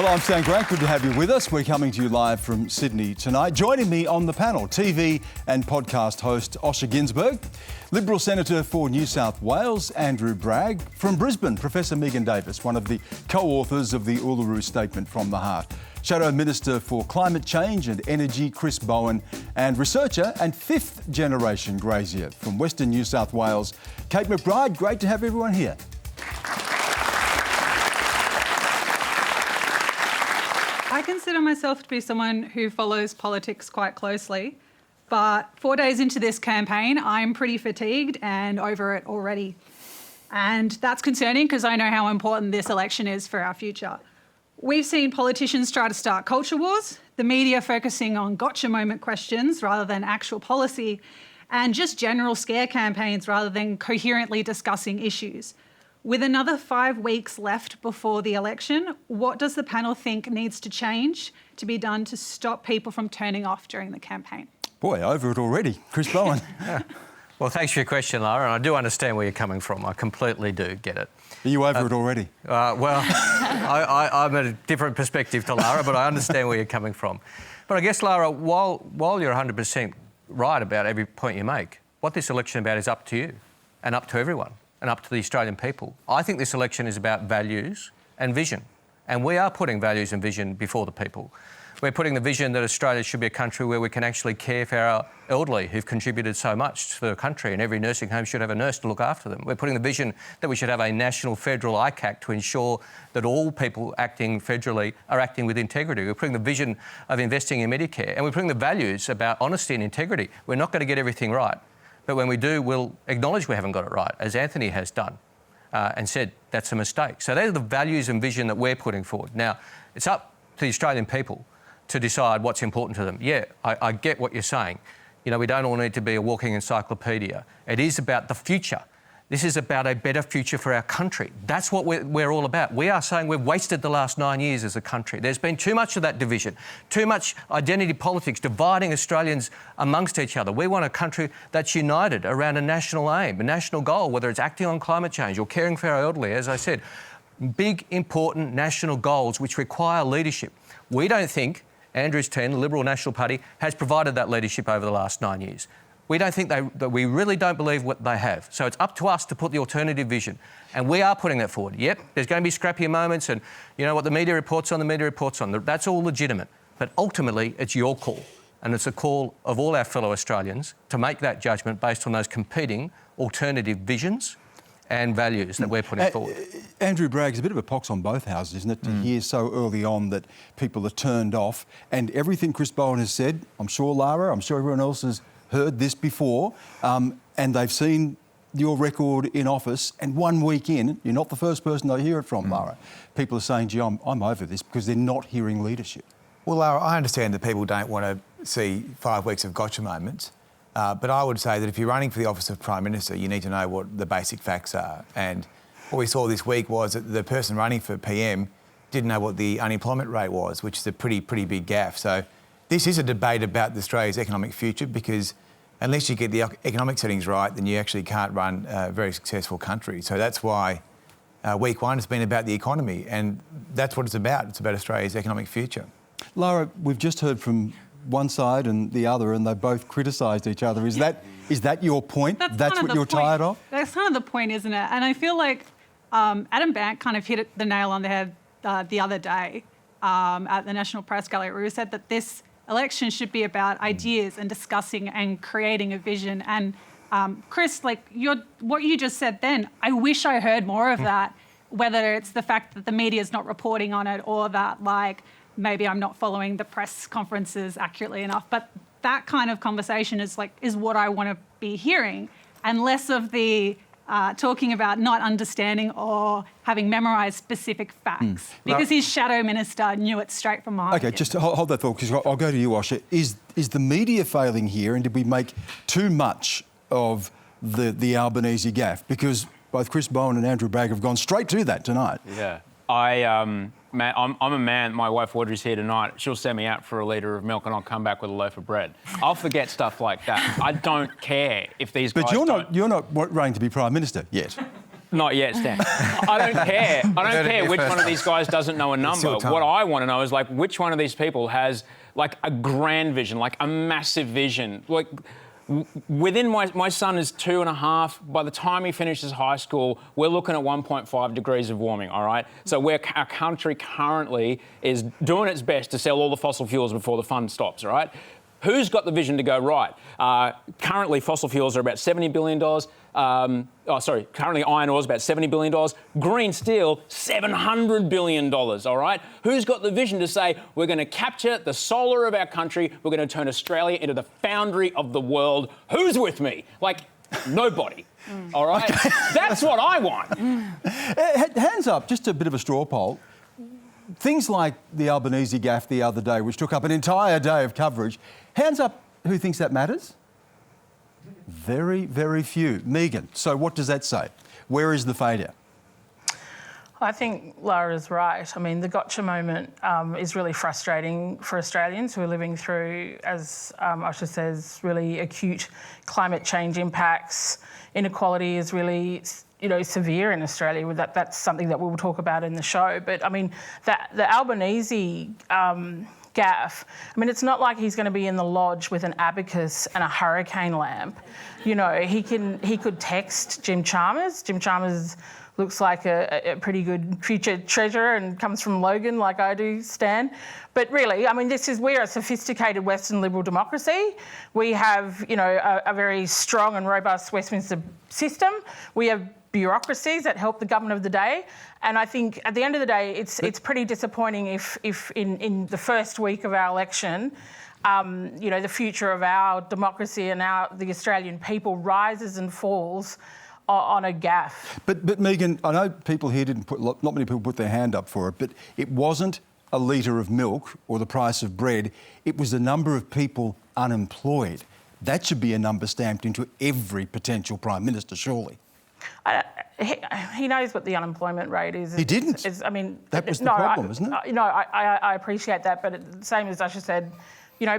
Hello, I'm Stan Grant. Good to have you with us. We're coming to you live from Sydney tonight. Joining me on the panel, TV and podcast host Osher Günsberg, Liberal Senator for New South Wales, Andrew Bragg, from Brisbane, Professor Megan Davis, one of the co-authors of the Uluru Statement from the Heart, Shadow Minister for Climate Change and Energy, Chris Bowen, and researcher and fifth-generation grazier from Western New South Wales, Kate McBride. Great to have everyone here. I consider myself to be someone who follows politics quite closely, but 4 days into this campaign, I'm pretty fatigued and over it already. And that's concerning because I know how important this election is for our future. We've seen politicians try to start culture wars, the media focusing on gotcha moment questions rather than actual policy, and just general scare campaigns rather than coherently discussing issues. With another 5 weeks left before the election, what does the panel think needs to change to be done to stop people from turning off during the campaign? Boy, over it already. Chris Bowen. Yeah. Well, thanks for your question, Lara, and I do understand where you're coming from. I completely do get it. Are you over it already? Well, I'm at a different perspective to Lara, but I understand where you're coming from. But I guess, Lara, while you're 100% right about every point you make, what this election is about is up to you and up to everyone and up to the Australian people. I think this election is about values and vision, and we are putting values and vision before the people. We're putting the vision that Australia should be a country where we can actually care for our elderly who've contributed so much to the country, and every nursing home should have a nurse to look after them. We're putting the vision that we should have a national federal ICAC to ensure that all people acting federally are acting with integrity. We're putting the vision of investing in Medicare, and we're putting the values about honesty and integrity. We're not going to get everything right, but when we do, we'll acknowledge we haven't got it right, as Anthony has done, and said that's a mistake. So those are the values and vision that we're putting forward. Now, it's up to the Australian people to decide what's important to them. Yeah, I get what you're saying. You know, we don't all need to be a walking encyclopedia. It is about the future. This is about a better future for our country. That's what we're all about. We are saying we've wasted the last 9 years as a country. There's been too much of that division, too much identity politics, dividing Australians amongst each other. We want a country that's united around a national aim, a national goal, whether it's acting on climate change or caring for our elderly, as I said. Big, important national goals which require leadership. We don't think Andrew's team, the Liberal National Party, has provided that leadership over the last 9 years. We don't think we really don't believe what they have. So it's up to us to put the alternative vision. And we are putting that forward. Yep, there's going to be scrappier moments and, you know, what the media reports on, that's all legitimate. But ultimately, it's your call. And it's a call of all our fellow Australians to make that judgment based on those competing alternative visions and values that we're putting forward. Andrew Bragg, is a bit of a pox on both houses, isn't it, to hear so early on that people are turned off, and everything Chris Bowen has said, I'm sure Lara, I'm sure everyone else has heard this before, and they've seen your record in office, and 1 week in, you're not the first person I hear it from, Lara. People are saying, gee, I'm over this because they're not hearing leadership. Well, Lara, I understand that people don't want to see 5 weeks of gotcha moments. But I would say that if you're running for the office of Prime Minister, you need to know what the basic facts are. And what we saw this week was that the person running for PM didn't know what the unemployment rate was, which is a pretty big gaffe. So this is a debate about Australia's economic future, because unless you get the economic settings right, then you actually can't run a very successful country. So that's why week one has been about the economy, and that's what it's about. It's about Australia's economic future. Lara, we've just heard from one side and the other, and they both criticised each other. Is that your point? That's what you're tired of? That's kind of the point, isn't it? And I feel like Adam Bank kind of hit the nail on the head the other day at the National Press Gallery, where he said that this election should be about ideas and discussing and creating a vision. And Chris, like what you just said then, I wish I heard more of that, whether it's the fact that the media is not reporting on it or that, like, maybe I'm not following the press conferences accurately enough, but that kind of conversation is what I want to be hearing, and less of the talking about not understanding or having memorised specific facts, because his shadow minister knew it straight from behind. Okay, just hold that thought, because I'll go to you, Osher. Is the media failing here, and did we make too much of the Albanese gaffe? Because both Chris Bowen and Andrew Bragg have gone straight to that tonight. Yeah. I'm a man. My wife Audrey's here tonight. She'll send me out for a litre of milk and I'll come back with a loaf of bread. I'll forget stuff like that. I don't care if these guys. But you're not running to be Prime Minister yet. Not yet, Stan. I don't care. I don't care which one of these guys doesn't know a number. What I want to know is, like, which one of these people has, like, a grand vision, like a massive vision. Like, within my son is 2.5. By the time he finishes high school, we're looking at 1.5 degrees of warming, all right? So our country currently is doing its best to sell all the fossil fuels before the fun stops, all right? Who's got the vision to go, right? Currently, fossil fuels are about $70 billion. Currently iron ore is about $70 billion. Green steel, $700 billion, all right? Who's got the vision to say, we're going to capture the solar of our country, we're going to turn Australia into the foundry of the world? Who's with me? Like, nobody. All right? That's what I want. Hands up, just a bit of a straw poll. Things like the Albanese gaffe the other day, which took up an entire day of coverage, hands up who thinks that matters? Very, very few. Megan, so what does that say? Where is the failure? I think Lara's right. I mean, the gotcha moment is really frustrating for Australians who are living through, as Osher says, really acute climate change impacts. Inequality is really, severe in Australia. That's something that we'll talk about in the show. But I mean, the Albanese gaffe, I mean, it's not like he's going to be in the lodge with an abacus and a hurricane lamp. He could text Jim Chalmers. Jim Chalmers looks like a pretty good future treasurer and comes from Logan like I do, Stan. But really, I mean, we're a sophisticated Western liberal democracy. We have, a very strong and robust Westminster system. We have bureaucracies that help the government of the day. And I think at the end of the day, it's pretty disappointing if in the first week of our election, the future of our democracy and the Australian people rises and falls on a gaffe. But Megan, I know people here not many people put their hand up for it, but it wasn't a litre of milk or the price of bread. It was the number of people unemployed. That should be a number stamped into every potential Prime Minister, surely. He knows what the unemployment rate is. He didn't. That was the problem, isn't it? I appreciate that, but same as Osher said,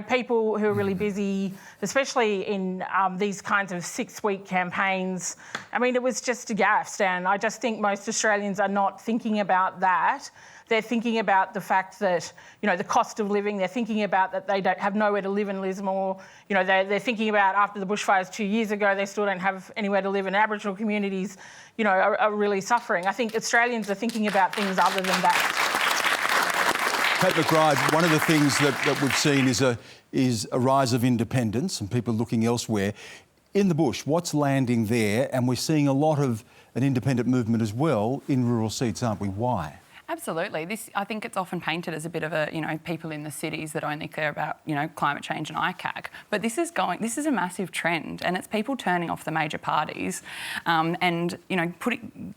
people who are really busy, especially in these kinds of 6-week campaigns. I mean, it was just a gaffe, Stan. I just think most Australians are not thinking about that. They're thinking about the fact that, the cost of living. They're thinking about that they don't have nowhere to live in Lismore. They're thinking about after the bushfires 2 years ago, they still don't have anywhere to live, and Aboriginal communities, are really suffering. I think Australians are thinking about things other than that. Kate McBride, one of the things that we've seen is a rise of independence and people looking elsewhere. In the bush, what's landing there? And we're seeing a lot of an independent movement as well in rural seats, aren't we? Why? Absolutely. I think it's often painted as a bit of a, people in the cities that only care about, climate change and ICAC. But this is a massive trend, and it's people turning off the major parties and,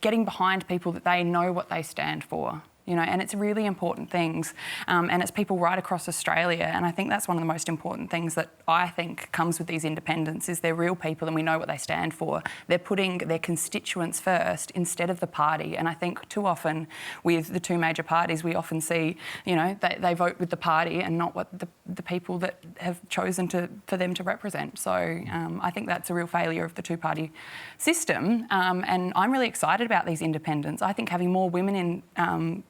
getting behind people that they know what they stand for. And it's really important things. And it's people right across Australia. And I think that's one of the most important things that I think comes with these independents is they're real people and we know what they stand for. They're putting their constituents first instead of the party. And I think too often with the two major parties, we often see, they vote with the party and not what the people that have chosen for them to represent. So I think that's a real failure of the two-party system. And I'm really excited about these independents. I think having more women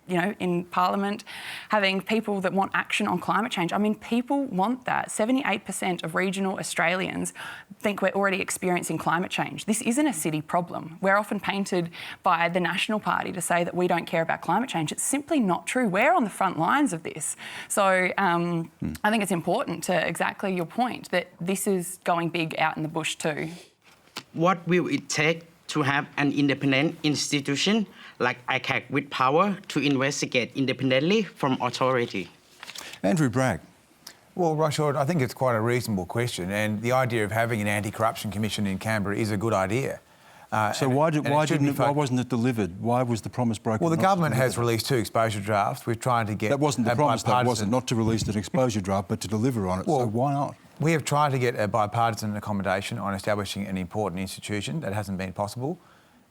in Parliament, having people that want action on climate change. I mean, people want that. 78% of regional Australians think we're already experiencing climate change. This isn't a city problem. We're often painted by the National Party to say that we don't care about climate change. It's simply not true. We're on the front lines of this. So I think it's important to exactly your point that this is going big out in the bush too. What will it take to have an independent institution like ICAC with power to investigate independently from authority? Andrew Bragg. Well, Rushord, I think it's quite a reasonable question, and the idea of having an anti-corruption commission in Canberra is a good idea. So why wasn't it delivered? Why was the promise broken? Well, the government has released 2 exposure drafts. We're trying to get... That wasn't the promise, though, was it? Not to release an exposure draft, but to deliver on it. Well, so why not? We have tried to get a bipartisan accommodation on establishing an important institution. That hasn't been possible.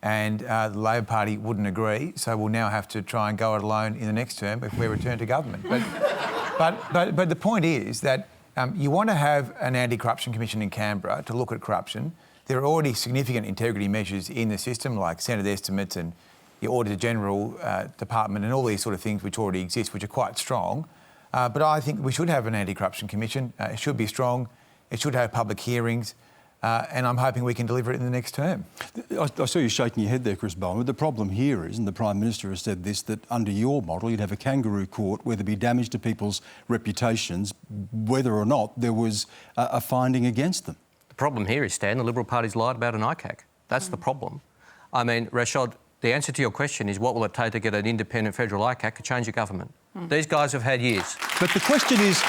And the Labor Party wouldn't agree, so we'll now have to try and go it alone in the next term if we return to government. But the point is that you want to have an anti-corruption commission in Canberra to look at corruption. there are already significant integrity measures in the system, like Senate estimates and the Auditor General Department and all these sort of things which already exist, which are quite strong. But I think we should have an anti-corruption commission. It should be strong. It should have public hearings. And I'm hoping we can deliver it in the next term. I saw you shaking your head there, Chris Bowen. The problem here is, and the Prime Minister has said this, that under your model you'd have a kangaroo court where there'd be damage to people's reputations, whether or not there was a finding against them. The problem here is, Stan, the Liberal Party's lied about an ICAC. That's the problem. I mean, Rashad, the answer to your question is what will it take to get an independent federal ICAC to change a government? These guys have had years. But the question is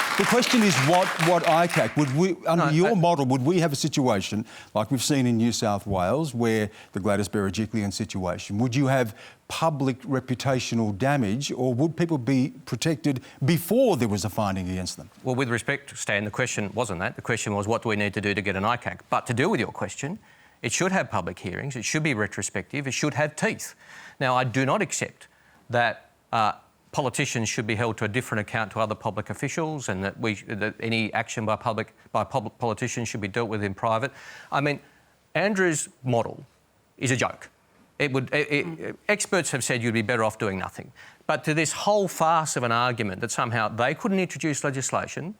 what ICAC would we under your model would we have a situation like we've seen in New South Wales where the Gladys Berejiklian situation? Would you have public reputational damage, or would people be protected before there was a finding against them? Well, with respect, Stan, the question wasn't that. The question was what do we need to do to get an ICAC? But to deal with your question, it should have public hearings, it should be retrospective, it should have teeth. Now, I do not accept that politicians should be held to a different account to other public officials, and that any action by politicians should be dealt with in private. I mean, Andrew's model is a joke. Experts have said you'd be better off doing nothing. But to this whole farce of an argument that somehow they couldn't introduce legislation,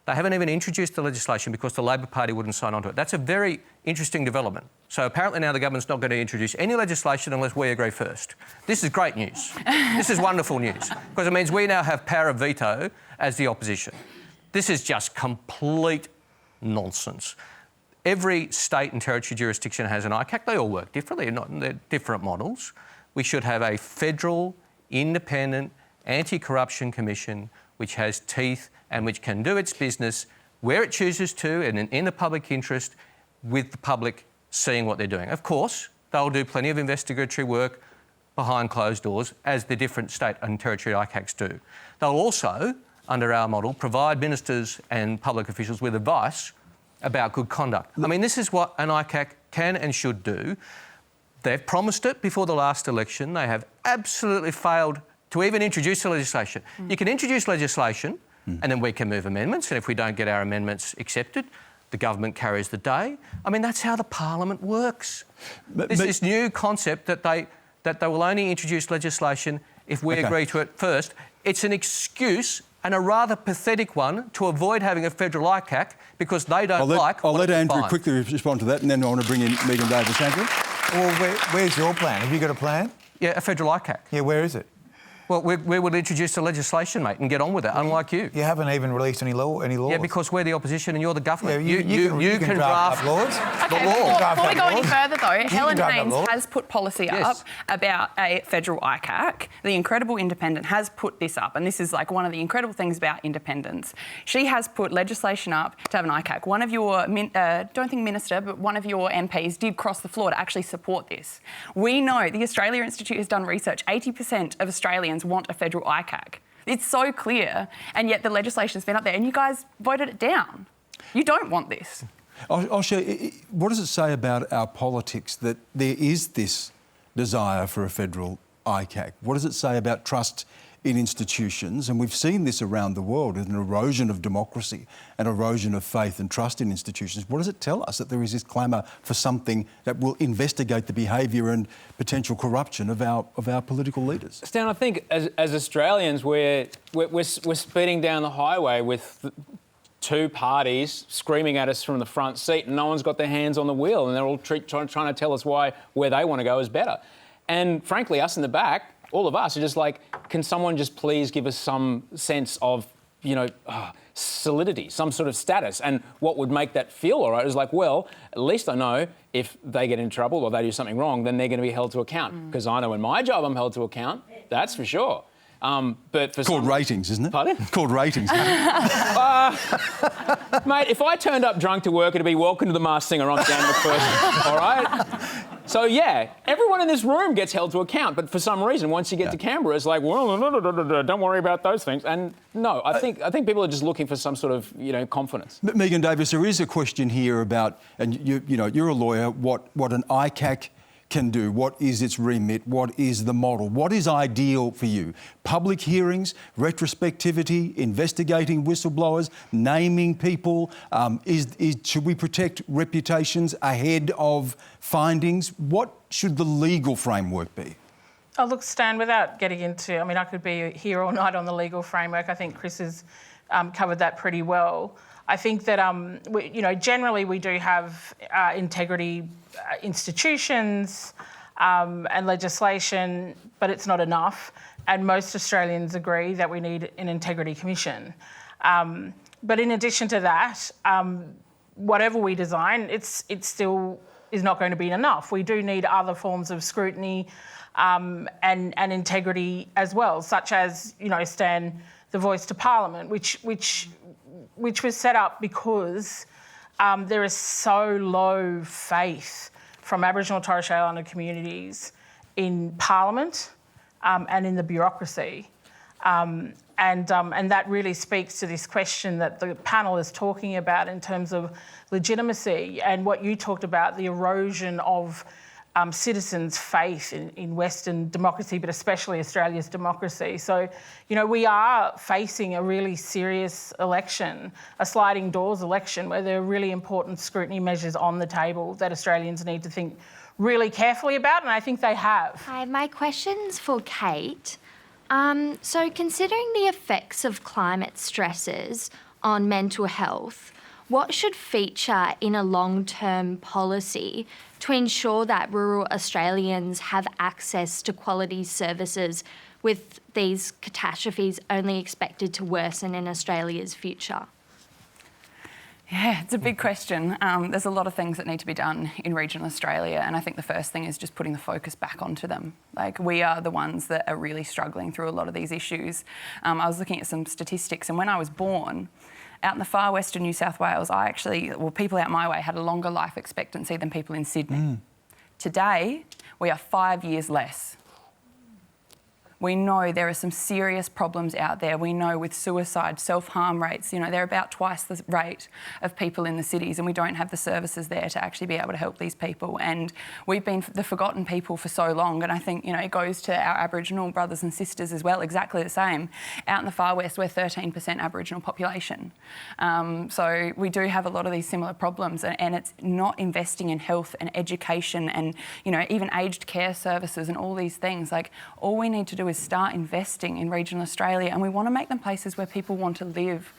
they haven't even introduced the legislation because the Labor Party wouldn't sign on to it. That's a very interesting development. So apparently now the government's not going to introduce any legislation unless we agree first. This is great news. This is wonderful news because it means we now have power of veto as the opposition. This is just complete nonsense. Every state and territory jurisdiction has an ICAC. They all work differently. They're different models. We should have a federal, independent, anti-corruption commission which has teeth and which can do its business where it chooses to and in the public interest with the public seeing what they're doing. Of course, they'll do plenty of investigatory work behind closed doors, as the different state and territory ICACs do. They'll also, under our model, provide ministers and public officials with advice about good conduct. I mean, this is what an ICAC can and should do. They've promised it before the last election. They have absolutely failed to even introduce the legislation. You can introduce legislation and then we can move amendments, and if we don't get our amendments accepted, the government carries the day. I mean, that's how the parliament works. This new concept that they will only introduce legislation if we agree to it first, it's an excuse, and a rather pathetic one, to avoid having a federal ICAC because they don't I'll let Andrew quickly respond to that, and then I want to bring in Megan Davis. Andrew? Well, where's your plan? Have you got a plan? Yeah, a federal ICAC. Yeah, where is it? Well, we will introduce the legislation, mate, and get on with it, unlike you. You haven't even released any laws. Yeah, because we're the opposition and you're the government. Yeah, you can draft laws. Okay, before we go any further, though, Helen Haines has put policy up about a federal ICAC. The Incredible Independent has put this up, and this is like one of the incredible things about independence. She has put legislation up to have an ICAC. One of your, don't think minister, but one of your MPs did cross the floor to actually support this. We know the Australia Institute has done research. 80% of Australians want a federal ICAC. It's so clear, and yet the legislation's been up there and you guys voted it down. You don't want this. Osher, what does it say about our politics that there is this desire for a federal ICAC? What does it say about trust in institutions? And we've seen this around the world, an erosion of democracy, an erosion of faith and trust in institutions. What does it tell us that there is this clamour for something that will investigate the behaviour and potential corruption of our political leaders? Stan, I think as Australians, we're speeding down the highway with two parties screaming at us from the front seat, and no one's got their hands on the wheel, and they're all trying to tell us where they want to go is better. And frankly, us in the back, all of us are just like, can someone just please give us some sense of, solidity, some sort of status? And what would make that feel all right is like, well, at least I know if they get in trouble or they do something wrong, then they're going to be held to account. Because I know in my job I'm held to account, that's for sure. But for called ratings, isn't it? Pardon? It's called ratings. Mate, if I turned up drunk to work, it'd be welcome to the Masked Singer. I'm Dan McPherson, all right? So, yeah, everyone in this room gets held to account, but for some reason, once you get to Canberra, it's like, well, don't worry about those things. And no, I think people are just looking for some sort of, confidence. Megan Davis, there is a question here about, and you're a lawyer, what an ICAC can do? What is its remit? What is the model? What is ideal for you? Public hearings, retrospectivity, investigating whistleblowers, naming people? Should we protect reputations ahead of findings? What should the legal framework be? Oh, look, Stan, without getting into, I mean, I could be here all night on the legal framework. I think Chris has covered that pretty well. I think that, generally we do have integrity institutions and legislation, but it's not enough. And most Australians agree that we need an integrity commission. But in addition to that, whatever we design, it still is not going to be enough. We do need other forms of scrutiny and integrity as well, such as, Stan, the voice to Parliament, which was set up because there is so low faith from Aboriginal and Torres Strait Islander communities in Parliament and in the bureaucracy. And that really speaks to this question that the panel is talking about in terms of legitimacy and what you talked about, the erosion of citizens' faith in Western democracy, but especially Australia's democracy. So, we are facing a really serious election, a sliding doors election, where there are really important scrutiny measures on the table that Australians need to think really carefully about, and I think they have. Hi, my question's for Kate. So considering the effects of climate stresses on mental health, what should feature in a long-term policy to ensure that rural Australians have access to quality services with these catastrophes only expected to worsen in Australia's future? Yeah, it's a big question. There's a lot of things that need to be done in regional Australia, and I think the first thing is just putting the focus back onto them. Like, we are the ones that are really struggling through a lot of these issues. I was looking at some statistics, and when I was born, out in the far western New South Wales, people out my way had a longer life expectancy than people in Sydney. Today, we are 5 years less. We know there are some serious problems out there. We know with suicide, self-harm rates, they're about twice the rate of people in the cities, and we don't have the services there to actually be able to help these people. And we've been the forgotten people for so long, and I think, it goes to our Aboriginal brothers and sisters as well, exactly the same. Out in the far west, we're 13% Aboriginal population. So we do have a lot of these similar problems, and it's not investing in health and education and, even aged care services and all these things. Like, all we need to do is start investing in regional Australia, and we want to make them places where people want to live.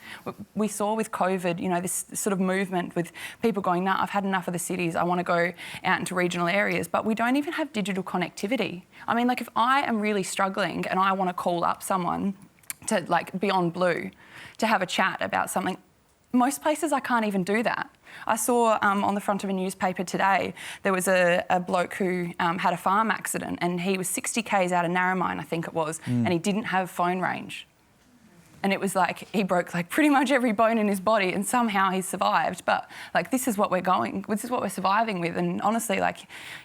We saw with COVID, this sort of movement with people going, nah, I've had enough of the cities, I want to go out into regional areas, but we don't even have digital connectivity. I mean, if I am really struggling and I want to call up someone to, Beyond Blue, to have a chat about something, most places I can't even do that. I saw on the front of a newspaper today, there was a bloke who had a farm accident, and he was 60 k's out of Narromine, I think it was, and he didn't have phone range. And it was he broke pretty much every bone in his body, and somehow he survived. But this is what this is what we're surviving with. And honestly,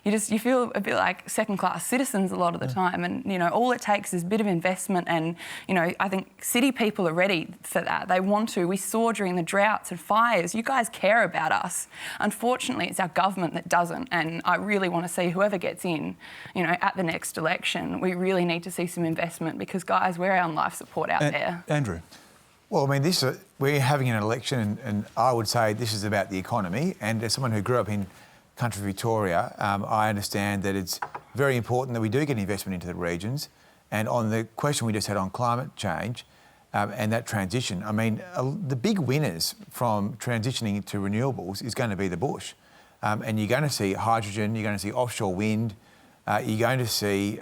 you feel a bit like second-class citizens a lot of the time. And, all it takes is a bit of investment. And, I think city people are ready for that. They want to. We saw during the droughts and fires, you guys care about us. Unfortunately, it's our government that doesn't. And I really want to see whoever gets in, at the next election, we really need to see some investment, because, guys, we're on life support out there. Andrew? Well, I mean, we're having an election, and I would say this is about the economy. And as someone who grew up in country Victoria, I understand that it's very important that we do get investment into the regions. And on the question we just had on climate change and that transition, I mean, the big winners from transitioning to renewables is going to be the bush. And you're going to see hydrogen, you're going to see offshore wind, you're going to see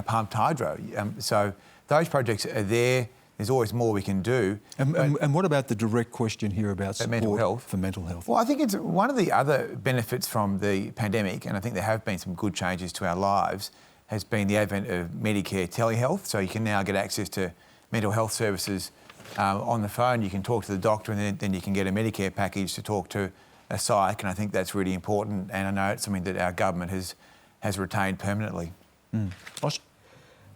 pumped hydro. So those projects are there. There's always more we can do. And what about the direct question here about support mental health? For mental health? Well, I think it's one of the other benefits from the pandemic, and I think there have been some good changes to our lives, has been the advent of Medicare telehealth. So you can now get access to mental health services on the phone. You can talk to the doctor, and then you can get a Medicare package to talk to a psych, and I think that's really important. And I know it's something that our government has retained permanently. Osher?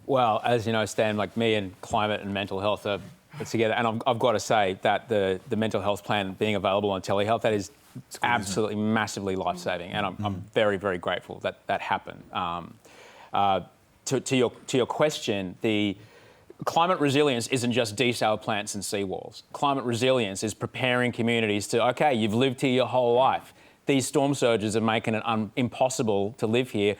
Well, as you know, Stan, me and climate and mental health are together, and I've got to say that the mental health plan being available on telehealth, that is absolutely massively life-saving, and I'm very, very grateful that that happened. To your question, the climate resilience isn't just desal plants and seawalls. Climate resilience is preparing communities to, okay, you've lived here your whole life. These storm surges are making it impossible to live here.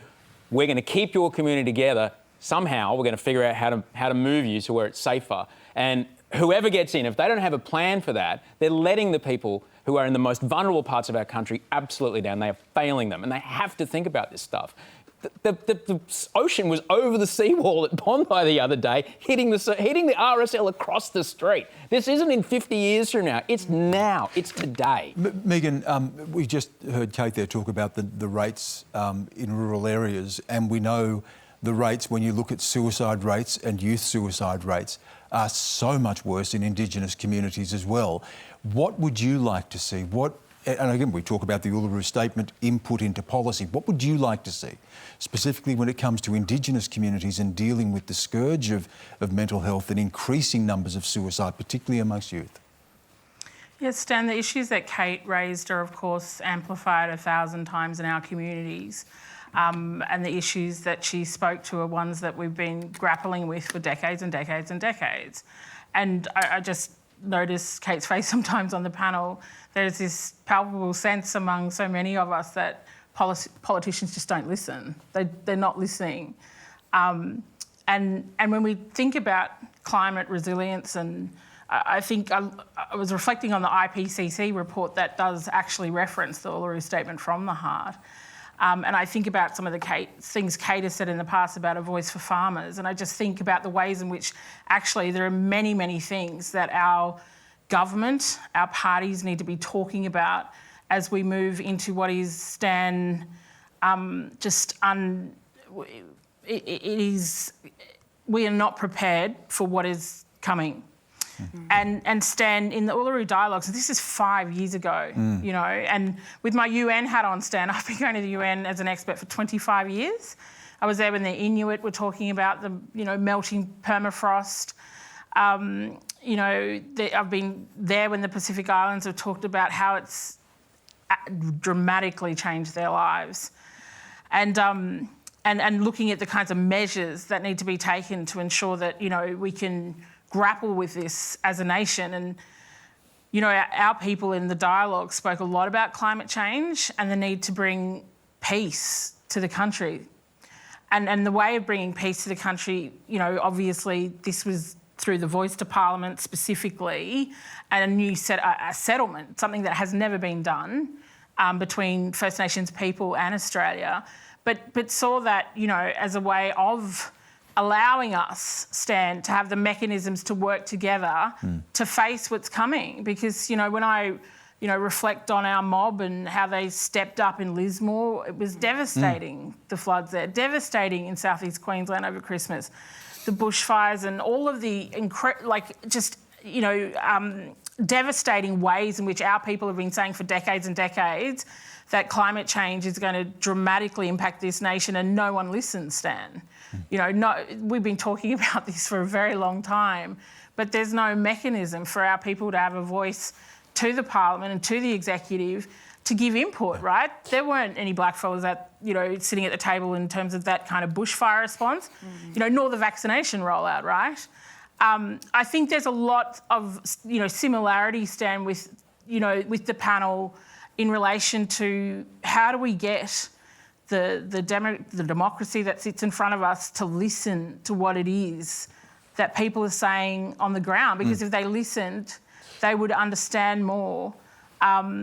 We're going to keep your community together. Somehow we're going to figure out how to move you to where it's safer. And whoever gets in, if they don't have a plan for that, they're letting the people who are in the most vulnerable parts of our country absolutely down. They are failing them, and they have to think about this stuff. The ocean was over the seawall at Bondi the other day, hitting the RSL across the street. This isn't in 50 years from now. It's now. It's today. Megan, we just heard Kate there talk about the rates in rural areas, and we know the rates, when you look at suicide rates and youth suicide rates, are so much worse in Indigenous communities as well. What would you like to see? And again, we talk about the Uluru Statement, input into policy. What would you like to see, specifically when it comes to Indigenous communities and dealing with the scourge of mental health and increasing numbers of suicide, particularly amongst youth? Yes, Stan, the issues that Kate raised are, of course, amplified 1,000 times in our communities. And the issues that she spoke to are ones that we've been grappling with for decades and decades and decades. And I just notice Kate's face sometimes on the panel. There's this palpable sense among so many of us that politicians just don't listen. They're not listening. And when we think about climate resilience, and I think I was reflecting on the IPCC report that does actually reference the Uluru Statement from the Heart. And I think about some of the things Kate has said in the past about a voice for farmers, and I just think about the ways in which actually there are many, many things that our government, our parties need to be talking about as we move into what is, Stan, we are not prepared for what is coming. Mm-hmm. And Stan, in the Uluru Dialogues, this is 5 years ago, you know, and with my UN hat on, Stan, I've been going to the UN as an expert for 25 years. I was there when the Inuit were talking about the, melting permafrost. I've been there when the Pacific Islands have talked about how it's dramatically changed their lives. And looking at the kinds of measures that need to be taken to ensure that, we can grapple with this as a nation. And, our people in the dialogue spoke a lot about climate change and the need to bring peace to the country. And the way of bringing peace to the country, obviously this was through the voice to Parliament specifically, and a new settlement, something that has never been done between First Nations people and Australia, but saw that, as a way of allowing us, Stan, to have the mechanisms to work together to face what's coming. Because, when I, reflect on our mob and how they stepped up in Lismore, it was devastating, the floods there, devastating in southeast Queensland over Christmas, the bushfires and all of the devastating ways in which our people have been saying for decades and decades that climate change is going to dramatically impact this nation, and no one listens, Stan. We've been talking about this for a very long time, but there's no mechanism for our people to have a voice to the Parliament and to the executive to give input, right? There weren't any blackfellas sitting at the table in terms of that kind of bushfire response, nor the vaccination rollout, right? I think there's a lot of, similarities, Stan, with the panel in relation to how do we get the democracy that sits in front of us to listen to what it is that people are saying on the ground. Because if they listened, they would understand more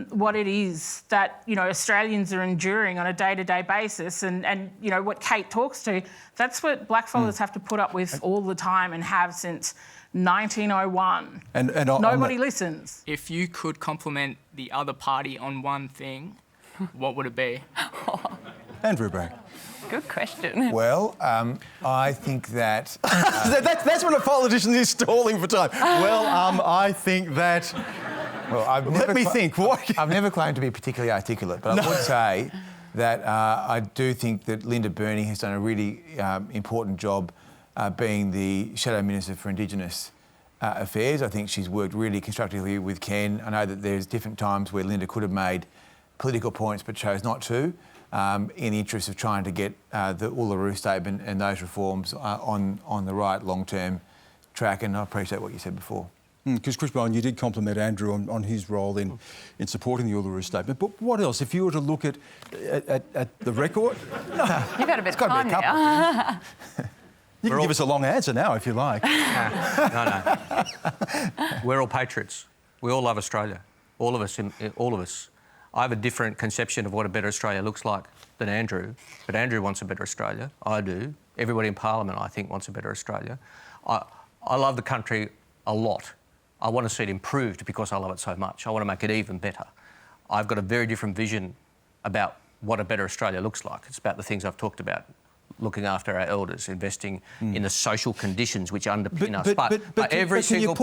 what it is that, Australians are enduring on a day-to-day basis. And what Kate talks to, that's what blackfellas have to put up with all the time and have since 1901. And nobody listens. If you could compliment the other party on one thing, what would it be? Andrew Bragg. Good question. Well, I think that... that's when a politician is stalling for time. Well, I think that... Well, I've never claimed to be particularly articulate, but I would say that I do think that Linda Burney has done a really important job being the Shadow Minister for Indigenous Affairs. I think she's worked really constructively with Ken. I know that there's different times where Linda could have made political points but chose not to, in the interest of trying to get the Uluru Statement and those reforms on the right long-term track. And I appreciate what you said before. Because Chris Bowen, you did compliment Andrew on his role in supporting the Uluru Statement. But what else? If you were to look at the record... No, You've got a bit of time now. You can give us a long answer now if you like. No. We're all patriots. We all love Australia. All of us. I have a different conception of what a better Australia looks like than Andrew. But Andrew wants a better Australia. I do. Everybody in Parliament, I think, wants a better Australia. I love the country a lot. I want to see it improved because I love it so much. I want to make it even better. I've got a very different vision about what a better Australia looks like. It's about the things I've talked about. Looking after our elders, investing in the social conditions which underpin us. But every single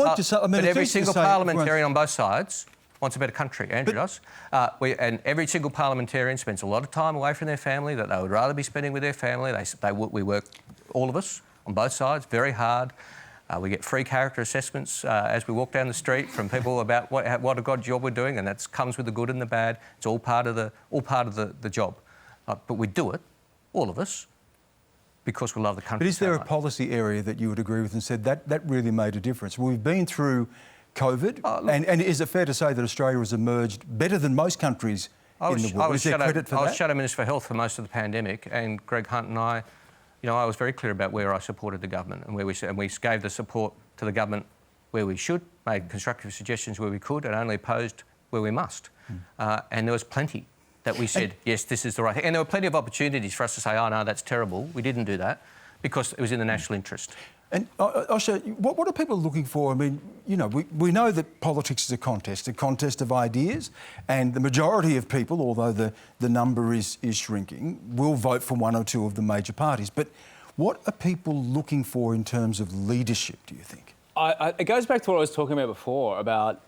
parliamentarian on both sides wants a better country. Andrew does. And every single parliamentarian spends a lot of time away from their family that they would rather be spending with their family. We work, all of us, on both sides, very hard. We get free character assessments as we walk down the street from people about what a good job we're doing, and that comes with the good and the bad. It's all part of the job. But we do it, all of us, because we love the country. But is there a policy area that you would agree with and said that really made a difference? We've been through COVID, and is it fair to say that Australia has emerged better than most countries in the world? Is there credit for that? I was Shadow Minister for Health for most of the pandemic, and Greg Hunt and I, I was very clear about where I supported the government and we gave the support to the government where we should, made constructive suggestions where we could, and only opposed where we must. And there was plenty that we said, yes, this is the right thing. And there were plenty of opportunities for us to say, oh, no, that's terrible. We didn't do that because it was in the national interest. And, Osher, what are people looking for? I mean, we know that politics is a contest of ideas, and the majority of people, although the number is shrinking, will vote for one or two of the major parties. But what are people looking for in terms of leadership, do you think? It goes back to what I was talking about before, about,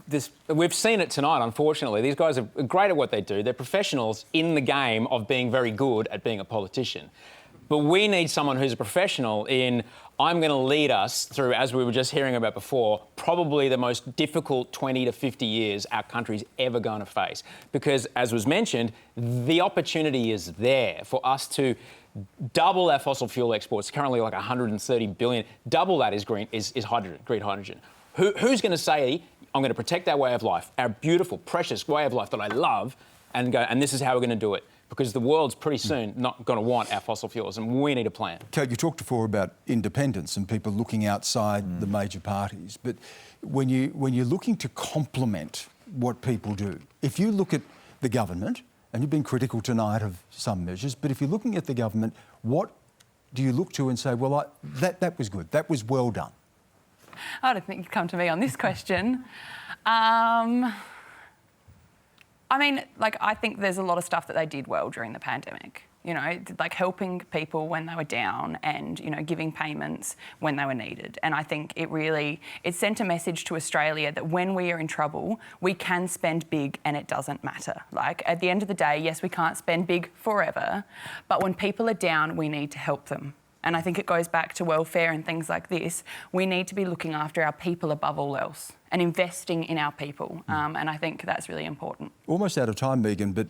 this. We've seen it tonight, unfortunately. These guys are great at what they do. They're professionals in the game of being very good at being a politician. But we need someone who's a professional in, I'm going to lead us through, as we were just hearing about before, probably the most difficult 20 to 50 years our country's ever going to face. Because, as was mentioned, the opportunity is there for us to double our fossil fuel exports, currently like 130 billion. Double that is green hydrogen. Who's going to say, I'm going to protect our way of life, our beautiful, precious way of life that I love, and this is how we're going to do it? Because the world's pretty soon not going to want our fossil fuels, and we need a plan. Kate, you talked before about independence and people looking outside the major parties, but when you're looking to complement what people do, if you look at the government, and you've been critical tonight of some measures, but if you're looking at the government, what do you look to and say, well, that was good, that was well done? I don't think you'd come to me on this question. I think there's a lot of stuff that they did well during the pandemic. Helping people when they were down and, giving payments when they were needed. And I think it sent a message to Australia that when we are in trouble, we can spend big and it doesn't matter. At the end of the day, yes, we can't spend big forever, but when people are down, we need to help them. And I think it goes back to welfare and things like this. We need to be looking after our people above all else and investing in our people. And I think that's really important. Almost out of time, Megan, but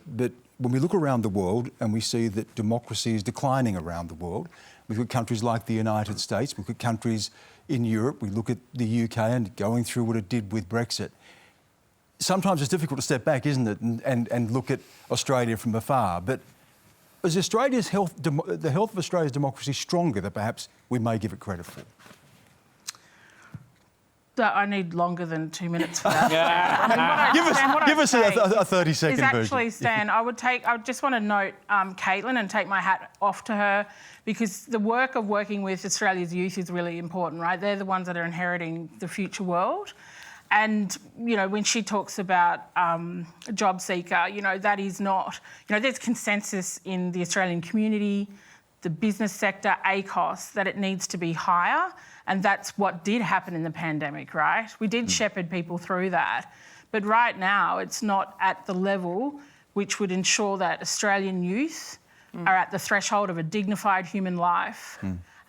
when we look around the world and we see that democracy is declining around the world, we look at countries like the United States, we look at countries in Europe, we look at the UK and going through what it did with Brexit. Sometimes it's difficult to step back, isn't it, and look at Australia from afar. But is the health of Australia's democracy stronger than perhaps we may give it credit for? I need longer than 2 minutes for that. Give us a 30-second version. Actually, Stan, I just want to note Caitlin and take my hat off to her, because the work of working with Australia's youth is really important, right? They're the ones that are inheriting the future world. And, when she talks about job seeker, that is not... there's consensus in the Australian community, the business sector, ACOS, that it needs to be higher. And that's what did happen in the pandemic, right? We did shepherd people through that. But right now, it's not at the level which would ensure that Australian youth are at the threshold of a dignified human life.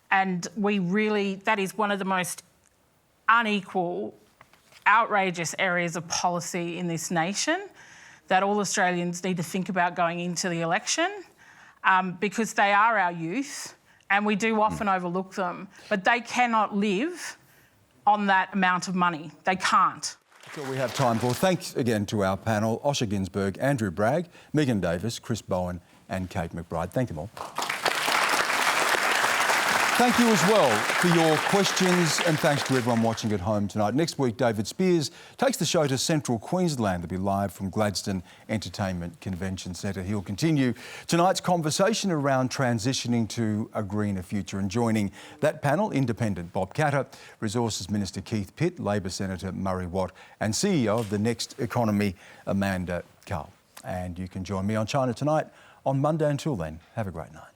And that is one of the most unequal, outrageous areas of policy in this nation that all Australians need to think about going into the election, because they are our youth and we do often overlook them, but they cannot live on that amount of money. They can't. That's all we have time for. Thanks again to our panel, Osher Günsberg, Andrew Bragg, Megan Davis, Chris Bowen and Kate McBride. Thank them all. Thank you as well for your questions, and thanks to everyone watching at home tonight. Next week, David Spears takes the show to central Queensland. They'll be live from Gladstone Entertainment Convention Centre. He'll continue tonight's conversation around transitioning to a greener future, and joining that panel, Independent Bob Katter, Resources Minister Keith Pitt, Labor Senator Murray Watt and CEO of the Next Economy, Amanda Carl. And you can join me on China Tonight on Monday. Until then, have a great night.